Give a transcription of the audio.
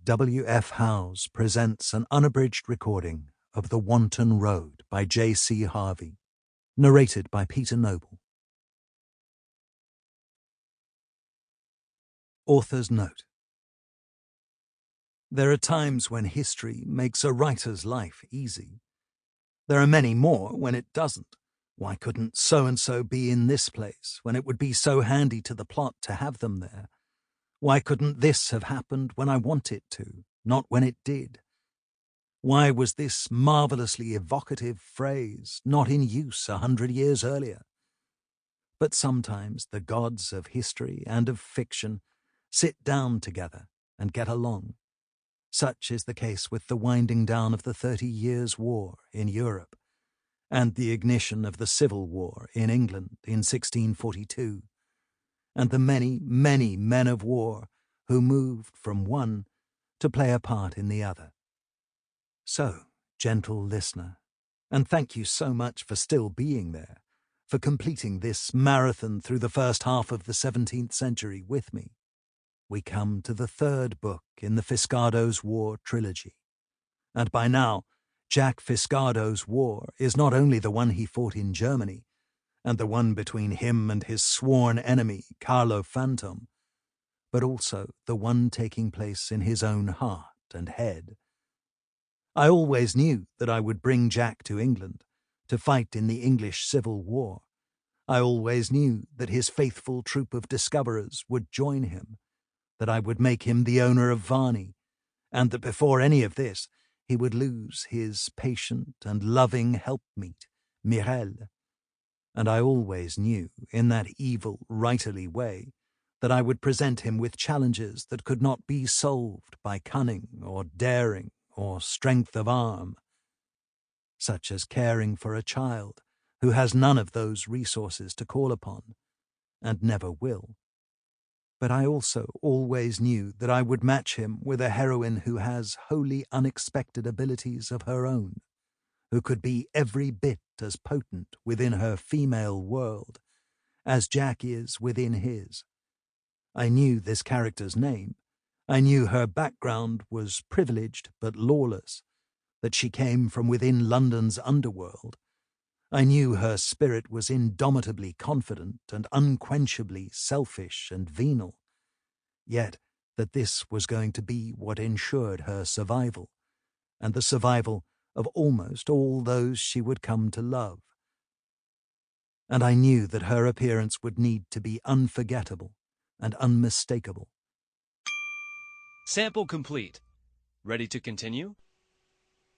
W.F. Howes presents an unabridged recording of The Wanton Road by J.C. Harvey, narrated by Peter Noble. Author's Note. There are times when history makes a writer's life easy. There are many more when it doesn't. Why couldn't so-and-so be in this place when it would be so handy to the plot to have them there? Why couldn't this have happened when I want it to, not when it did? Why was this marvelously evocative phrase not in use 100 years earlier? But sometimes the gods of history and of fiction sit down together and get along. Such is the case with the winding down of the 30 Years' War in Europe and the ignition of the Civil War in England in 1642. And the many, many men of war who moved from one to play a part in the other. So, gentle listener, and thank you so much for still being there, for completing this marathon through the first half of the 17th century with me. We come to the third book in the Fiskardo's War trilogy. And by now, Jack Fiskardo's war is not only the one he fought in Germany, and the one between him and his sworn enemy, Carlo Phantom, but also the one taking place in his own heart and head. I always knew that I would bring Jack to England to fight in the English Civil War. I always knew that his faithful troop of discoverers would join him, that I would make him the owner of Varney, and that before any of this he would lose his patient and loving helpmeet, Mireille. And I always knew, in that evil, writerly way, that I would present him with challenges that could not be solved by cunning or daring or strength of arm, such as caring for a child who has none of those resources to call upon, and never will. But I also always knew that I would match him with a heroine who has wholly unexpected abilities of her own, who could be every bit as potent within her female world as Jack is within his. I knew this character's name. I knew her background was privileged but lawless, that she came from within London's underworld. I knew her spirit was indomitably confident and unquenchably selfish and venal, yet that this was going to be what ensured her survival, and the survival of almost all those she would come to love. And I knew that her appearance would need to be unforgettable and unmistakable. Sample complete. Ready to continue?